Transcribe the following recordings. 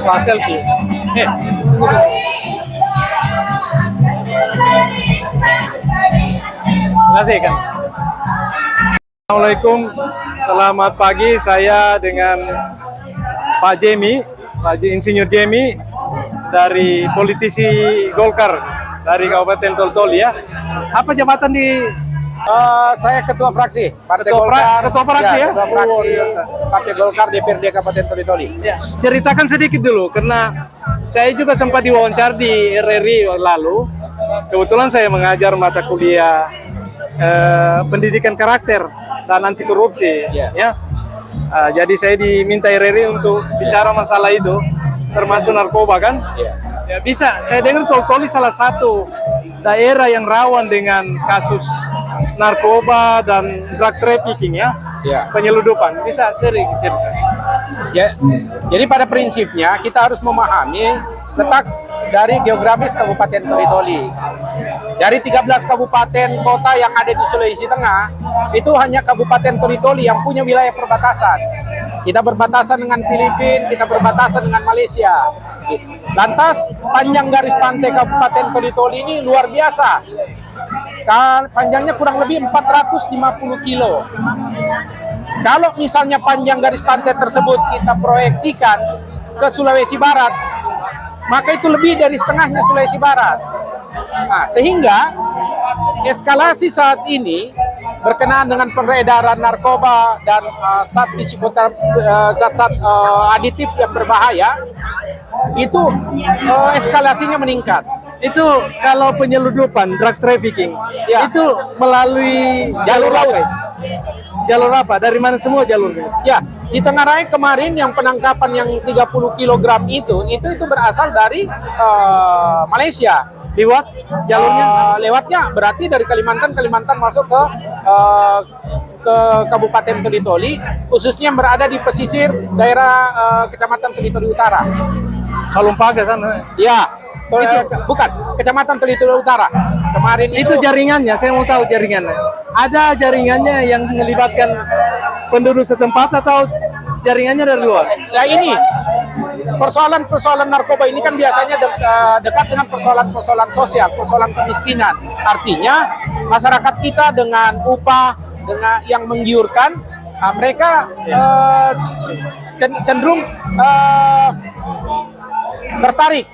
Pak selfie. Terima kasih kan. Assalamualaikum, selamat pagi. Saya dengan Pak Jemi, Insinyur Jemi dari politisi Golkar dari Kabupaten Toli-Toli ya. Apa jabatan di? Saya ketua fraksi Partai Ketua Golkar. ketua fraksi ya? Ketua fraksi Partai Golkar DPRD Kabupaten Toli-Toli. Ya. Ceritakan sedikit dulu, karena saya juga sempat diwawancara di RRI lalu. Kebetulan saya mengajar mata kuliah pendidikan karakter dan anti korupsi, ya. Jadi saya diminta RRI untuk bicara masalah itu, termasuk narkoba kan? Ya, bisa. Saya dengar Toli-Toli salah satu daerah yang rawan dengan kasus narkoba dan drug trafficking ya, penyeludupan. Bisa sering cerita. Ya, jadi pada prinsipnya kita harus memahami letak dari geografis Kabupaten Toli-Toli. Dari 13 kabupaten kota yang ada di Sulawesi Tengah, itu hanya Kabupaten Toli-Toli yang punya wilayah perbatasan. Kita berbatasan dengan Filipina, kita berbatasan dengan Malaysia. Lantas panjang garis pantai Kabupaten Toli-Toli ini luar biasa. Panjangnya kurang lebih 450 kilo. Kalau misalnya panjang garis pantai tersebut kita proyeksikan ke Sulawesi Barat, maka itu lebih dari setengahnya Sulawesi Barat. Nah, sehingga eskalasi saat ini berkenaan dengan peredaran narkoba dan zat-zat aditif yang berbahaya, itu eskalasinya meningkat. Itu kalau penyeludupan, drug trafficking, itu melalui jalur laut. Jalur apa? Dari mana semua jalurnya? Ya, di Tenggarai kemarin yang penangkapan yang 30 kg itu berasal dari Malaysia. Lewat jalurnya? Lewatnya berarti dari Kalimantan masuk ke Kabupaten Toli-Toli, khususnya yang berada di pesisir daerah Kecamatan Toli-Toli Utara. Salumpaga sana. Ya, bukan Kecamatan Toli-Toli Utara. Kemarin itu jaringannya, saya mau tahu jaringannya. Ada jaringannya yang melibatkan penduduk setempat atau jaringannya dari luar? Nah ini persoalan narkoba ini kan biasanya dekat dengan persoalan sosial, persoalan kemiskinan. Artinya masyarakat kita dengan upah yang menggiurkan, mereka cenderung tertarik.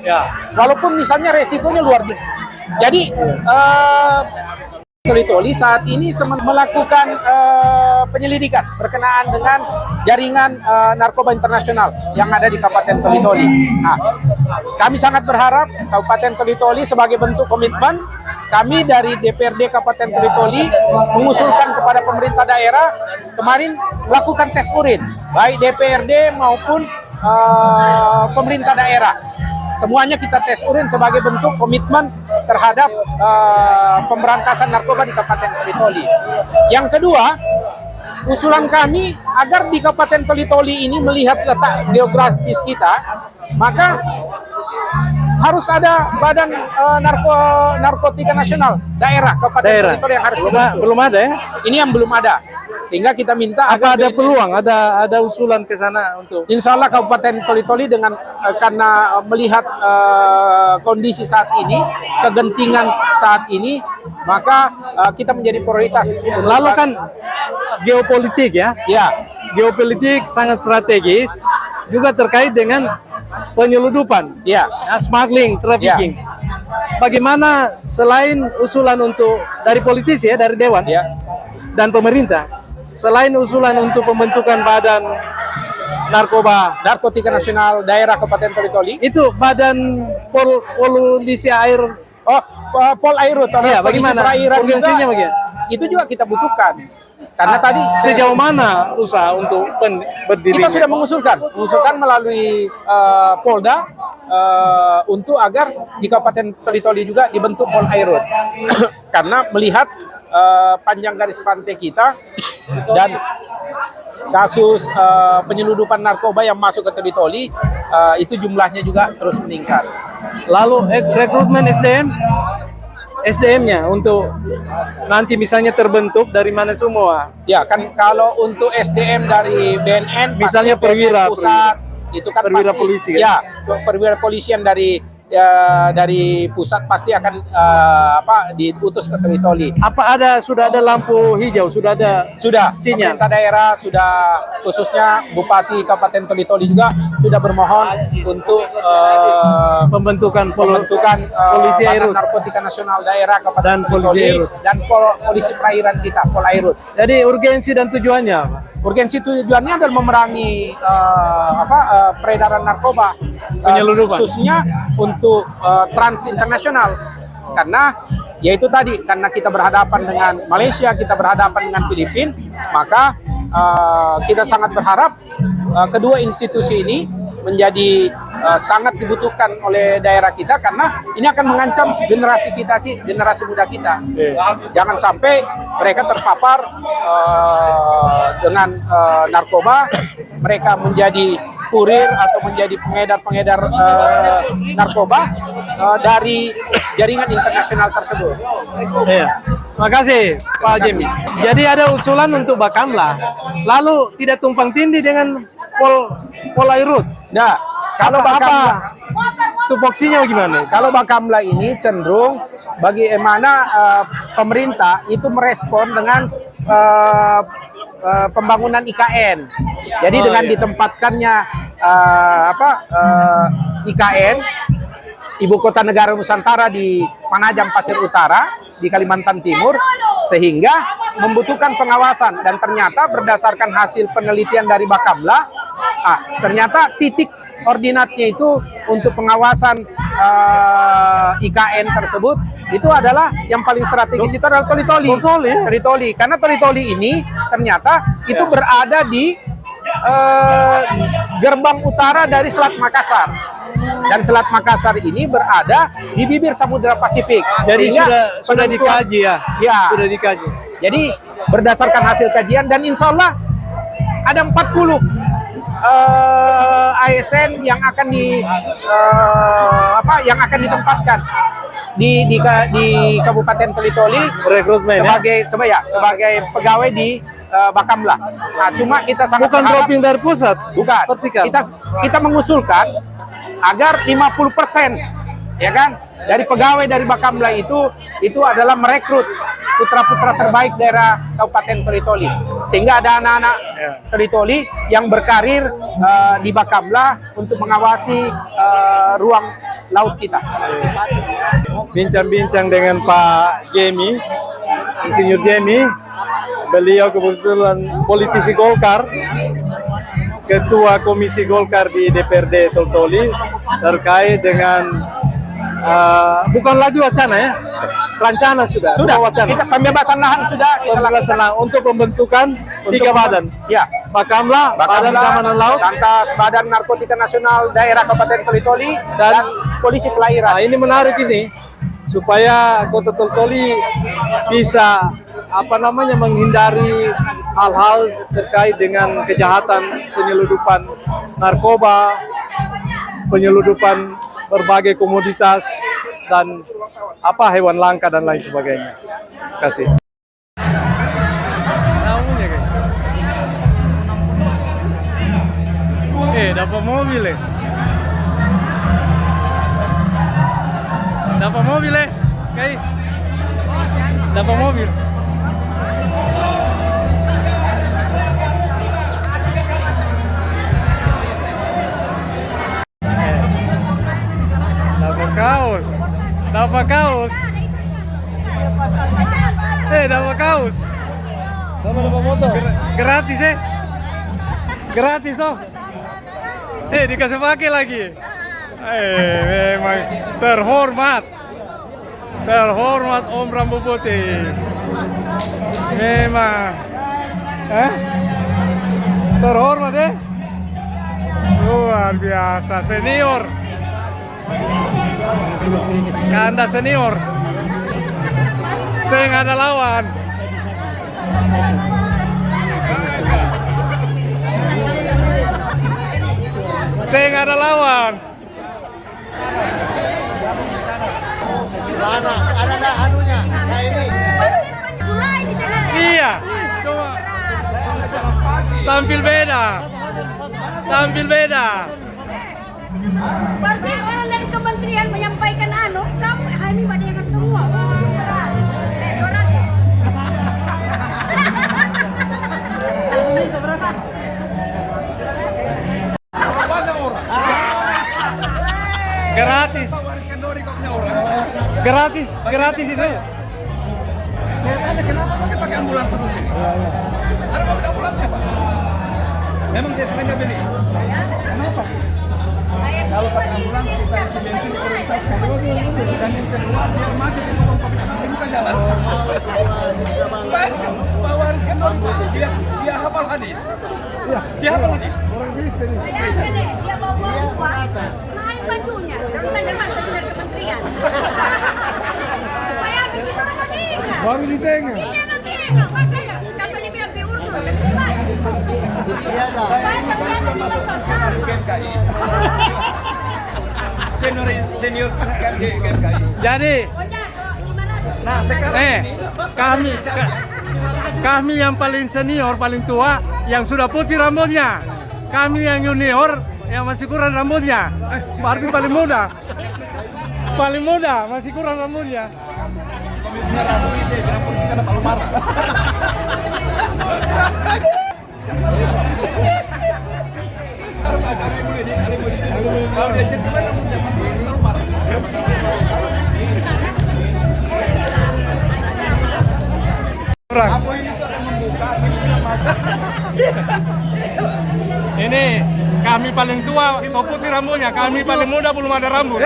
Ya. Walaupun misalnya resikonya luar biasa. Jadi Toli-Toli saat ini melakukan penyelidikan berkenaan dengan jaringan narkoba internasional yang ada di Kabupaten Toli-Toli. Nah, kami sangat berharap Kabupaten Toli-Toli sebagai bentuk komitmen kami dari DPRD Kabupaten Toli-Toli mengusulkan kepada pemerintah daerah kemarin melakukan tes urin, baik DPRD maupun pemerintah daerah. Semuanya kita tes urin sebagai bentuk komitmen terhadap pemberantasan narkoba di Kabupaten Toli-Toli. Yang kedua, usulan kami agar di Kabupaten Toli-Toli ini melihat letak geografis kita, maka harus ada badan narkotika nasional daerah Kabupaten Toli-Toli yang harus dibentuk. Belum ada ya? Ini yang belum ada. Sehingga kita minta agar ada peluang, ada usulan ke sana untuk. Insya Allah Kabupaten Toli-Toli dengan karena melihat kondisi saat ini, kegentingan saat ini, maka kita menjadi prioritas. Lalu kan geopolitik ya? Ya. Geopolitik sangat strategis, juga terkait dengan penyeludupan, smuggling, trafficking. Bagaimana selain usulan untuk dari politisi ya, dari dewan dan pemerintah, selain usulan untuk pembentukan badan narkotika nasional daerah Kabupaten Toli-Toli, itu badan polisi air, Pol Airut, bagaimana urgensinya bagaimana? Itu juga kita butuhkan. Karena tadi sejauh mana usaha untuk berdiri? Kita sudah mengusulkan melalui Polda untuk agar di Kabupaten Toli-Toli juga dibentuk Pol Airut. Karena melihat panjang garis pantai kita dan kasus penyeludupan narkoba yang masuk ke Toli-Toli itu jumlahnya juga terus meningkat. Lalu rekrutmen SDM-nya untuk nanti misalnya terbentuk dari mana semua? Ya kan kalau untuk SDM dari BNN, misalnya perwira pusat, itu kan Perwira pasti polisi, kan? ya perwira polisian dari pusat pasti akan diutus ke Toli-Toli. Apa sudah ada lampu hijau, sudah ada Sudah, sinyal? pemerintah daerah sudah, khususnya Bupati Kabupaten Toli-Toli juga sudah bermohon untuk Pembentukan polisi polisi Airut narkotika nasional daerah Kabupaten Dan polisi Toli-Toli Airut. dan polisi perairan kita, Polairut. Jadi urgensi dan tujuannya apa? Urgensi tujuannya adalah memerangi peredaran narkoba, Penyeludupan. khususnya untuk trans internasional, karena yaitu tadi, karena kita berhadapan dengan Malaysia, kita berhadapan dengan Filipina, maka kita sangat berharap kedua institusi ini menjadi sangat dibutuhkan oleh daerah kita, karena ini akan mengancam generasi kita, generasi muda kita. Jangan sampai mereka terpapar dengan narkoba, mereka menjadi kurir atau menjadi pengedar-pengedar narkoba dari jaringan internasional tersebut. Iya. Makasih Pak Jimmy. Jadi ada usulan untuk Bakamla, lalu tidak tumpang tindih dengan Polairut. Nah, kalau Bakamla, tupoksinya gimana? kalau Bakamla ini cenderung bagaimana pemerintah itu merespon dengan pembangunan IKN. Jadi dengan ditempatkannya IKN Ibu Kota Negara Nusantara di Panajam Pasir Utara di Kalimantan Timur, sehingga membutuhkan pengawasan, dan ternyata berdasarkan hasil penelitian dari Bakamla, ternyata titik koordinatnya itu untuk pengawasan IKN tersebut itu adalah yang paling strategis, itu adalah Toli-Toli. Karena Toli-Toli ini ternyata itu berada di gerbang utara dari Selat Makassar, dan Selat Makassar ini berada di bibir Samudra Pasifik. Jadi Sehingga sudah dikaji ya? Ya. Sudah dikaji. Jadi berdasarkan hasil kajian, dan insya Allah ada 40 ASN yang akan ditempatkan di Kabupaten Toli-Toli Rekrutmen sebagai pegawai di Bakamla. Nah, cuma kita sangat bukan berharap, dropping dari pusat. bukan. Vertikal. Kita mengusulkan agar 50%, ya kan, dari pegawai dari Bakamla itu adalah merekrut putra-putra terbaik daerah Kabupaten Toli-Toli, sehingga ada anak-anak Toli-Toli yang berkarir di Bakamla untuk mengawasi ruang laut kita. Bincang-bincang dengan Pak Jemi, Insinyur Jemi. Beliau kebetulan politisi Golkar, Ketua Komisi Golkar di DPRD Toli-Toli, terkait dengan bukan lagi wacana ya, rencana sudah wacana. Kita pembebasan lahan sudah kita Pembebasan lakukan. lahan untuk pembentukan 3 badan. Ya. Bakamla, Badan Keamanan Laut, lantas Badan Narkotika Nasional Daerah Kabupaten Toli-Toli, dan Polisi Perairan. Nah, ini menarik ini supaya Kota Toli-Toli bisa menghindari hal-hal terkait dengan kejahatan penyeludupan narkoba, penyeludupan berbagai komoditas dan hewan langka dan lain sebagainya. Terima kasih. Dapat mobil dapat mobil kayak dapat mobil. Dapat kaos. Dapat kaos. Dapat motor. Gratis gratis toh. Dikasih pakai lagi. Memang terhormat Om Rambu Putih. Memang terhormat luar biasa, senior. Anda senior, saya nggak ada lawan. Saya nggak ada lawan. Ada anunya, kayak ini. Iya, coba tampil beda. Tampil beda. Pasti orang dari kementerian menyampaikan kamu Haimi badiakan semua. Berat. Gratis. Gratis itu. Saya tanya kenapa pakai ambulans terus ini? Ada mobil ambulans siapa? Memang saya sengaja beli. Kenapa? Kalau pakai ambulans kita isi bensin prioritaskan. Dan yang kedua biar macet itu mau pakai buka jalan. Pak Waris Kendor dia hafal hadis. Dia hafal hadis. Orang Kristen. Dia bawa uang, main bajunya. Lalu tanya masa dari kementerian. Bayar kita orang meninggal. Baru ditengah. Iya nanti makanya kalau dibilang diurus Senior GMKI. Jadi, Nah sekarang kami yang paling senior, paling tua, yang sudah putih rambutnya. Kami yang junior, yang masih kurang rambutnya. Berarti paling muda. Paling muda, masih kurang rambutnya. komitmen Rabu ini saya bilang polisi karena Pak marah. Kalau dia cek sebenarnya rambutnya selalu marah. Orang. Ini kami paling tua, so putih rambutnya. Kami paling muda belum ada rambut.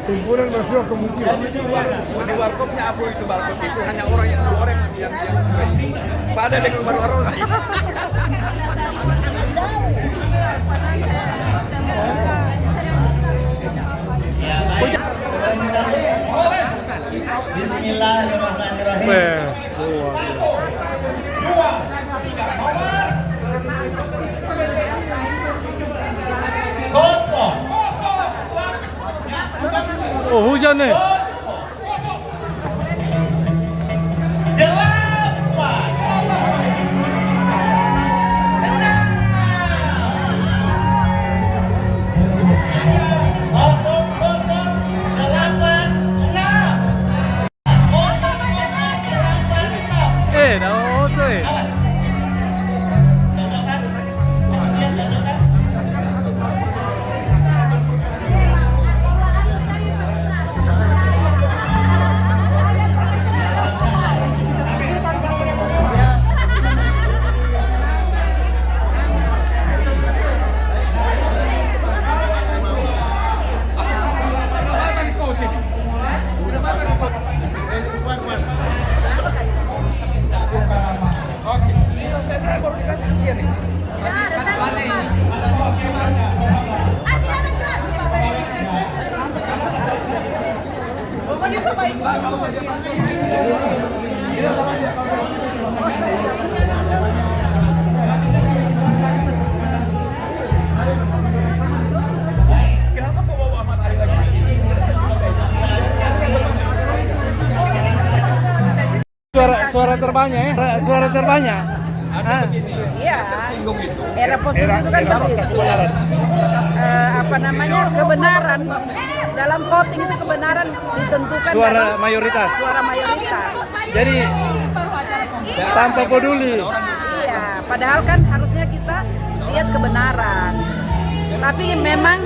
Kumpulan mahasiswa kemungkinan. Di warkopnya Abu itu warkop itu hanya orang yang pada dengan baru Rosi. Bismillahirrahmanirrahim. Kosong. Oh, hujan nih. Delapan. Kosong kosong delapan enam. Kosong kosong delapan enam. Daud tuh. Cocokan? Kemudian cocokan? Saya baru dikasih usia nih. Kenapa kau bawa Ahmad Ali lagi di sini? Suara terbanyak ya, suara terbanyak. Iya. Tersinggung itu. Era positif itu kan apa namanya kebenaran dalam voting itu kebenaran ditentukan Suara dari mayoritas. suara mayoritas. Jadi tanpa peduli. Iya, padahal kan harusnya kita lihat kebenaran. Tapi memang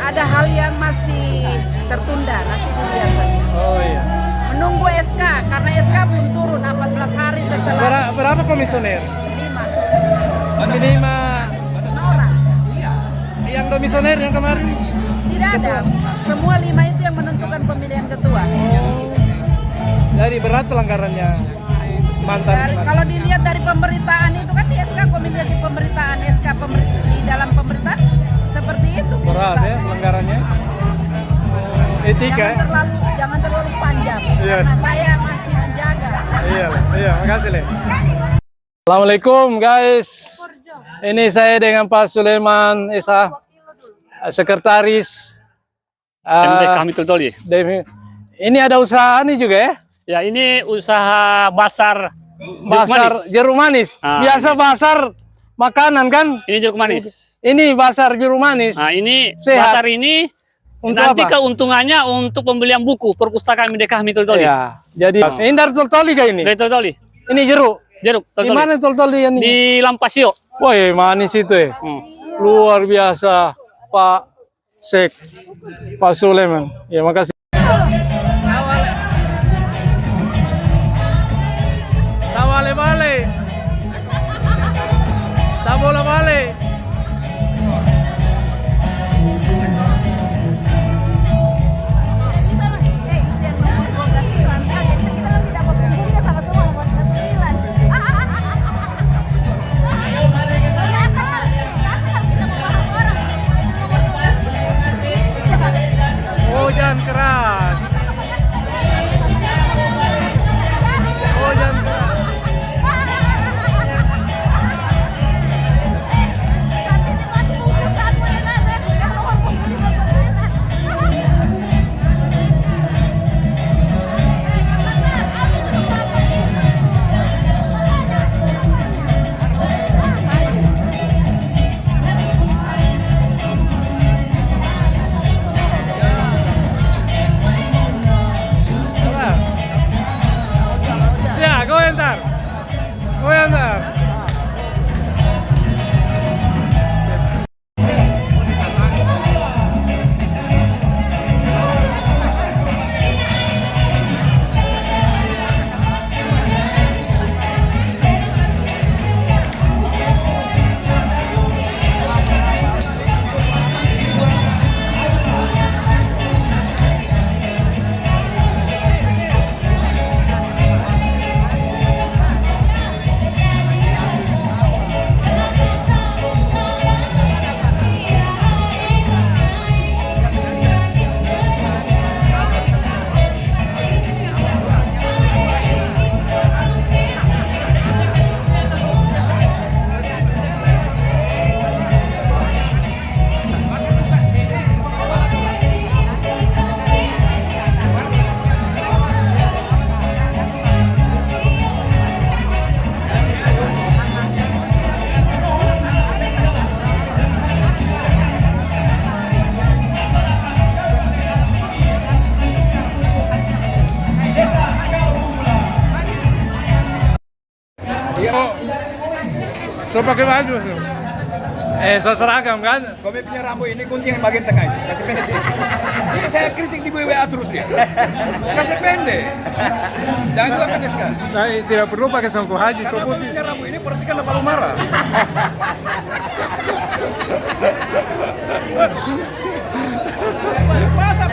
ada hal yang masih tertunda nanti dilihat saja. Oh iya. Menunggu SK karena SK belum turun 14 hari setelah Berapa komisioner? 5 5 orang. yang komisioner yang kemarin. Tidak ada. Semua 5 itu yang menentukan pemilihan ketua. Jadi berat pelanggarannya mantan. Kalau dilihat dari pemberitaan itu kan di SK komisi pemberitaan SK di dalam pemberitaan seperti itu. Berat ya pelanggarannya. Etika. Jangan terlalu panjang. Iya. Karena saya masih menjaga. Iya, makasih Le. Assalamualaikum guys. Ini saya dengan Pak Sulaiman Esa, sekretaris MDK Hamidul Toli. Ini ada usaha nih juga ya? Ya, ini usaha Basar Basar jeruk manis. Ah, Biasa basar makanan kan? Ini jeruk manis. Ini basar jeruk manis. Nah, ini Sehat. basar ini Untuk nanti apa? keuntungannya untuk pembelian buku perpustakaan Merdeka Hamid Toli. Ya, jadi ini dari tol-toli kah ini? Dari Toli. Ini jeruk. Jeruk Di Toli. mana tol-toli ini? Di Lampasio. Woi, manis itu ya. Hmm. Luar biasa, Pak Sek, Pak Sulaiman. Ya, makasih. Tawale bale. Tabola bale. Hujan keras. Hujan keras. Ya, komentar. Komentar. So pakai baju. So seragam kan? Kobe punya rambut ini gunting yang bagian tengah ini, kasih pendek. Ini saya kritik di WA terus dia. Kasih pendek. Jangan juga pendek sekali. Nah, tidak perlu pakai songko haji, Karena Kobe punya rambut ini bersihkan lalu marah. Masa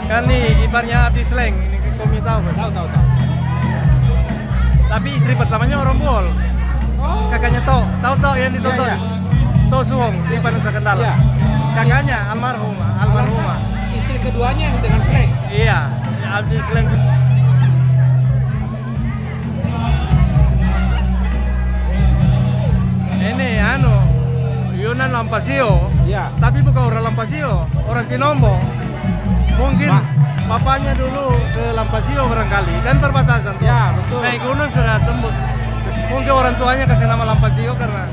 kan nih ibarnya Abdi Sleng, ini kami tahu kan? Tahu. Tapi istri pertamanya orang Bol. Kakaknya tahu yang ditonton. To Suhong di Nusa Kendala. Kakaknya almarhumah. Istri keduanya yang dengan Sleng. Iya, Abdi Sleng. Ini Yunan Lampasio. Iya. Tapi bukan orang Lampasio, orang Kinombo. Mungkin bapaknya dulu ke Lampasio barangkali, kan perbatasan tuh. Ya, betul. Naik gunung sudah tembus. Mungkin orang tuanya kasih nama Lampasio karena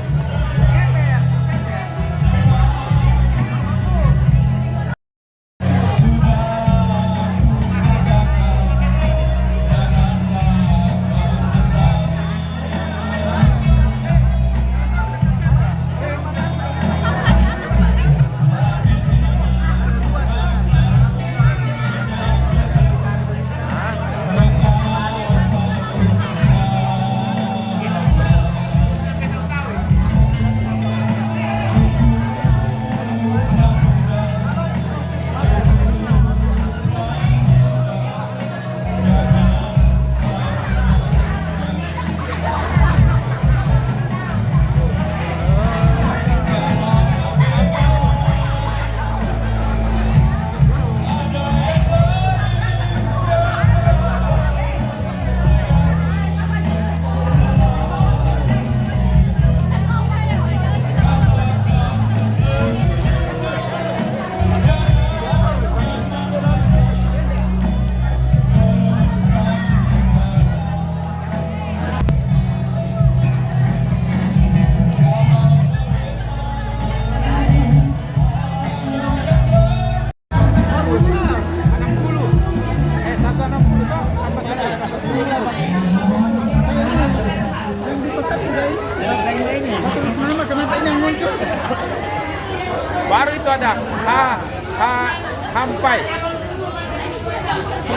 Hampai.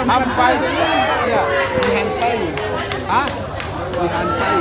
Hampai. Ya. Dihantai. Hah? Dihantai.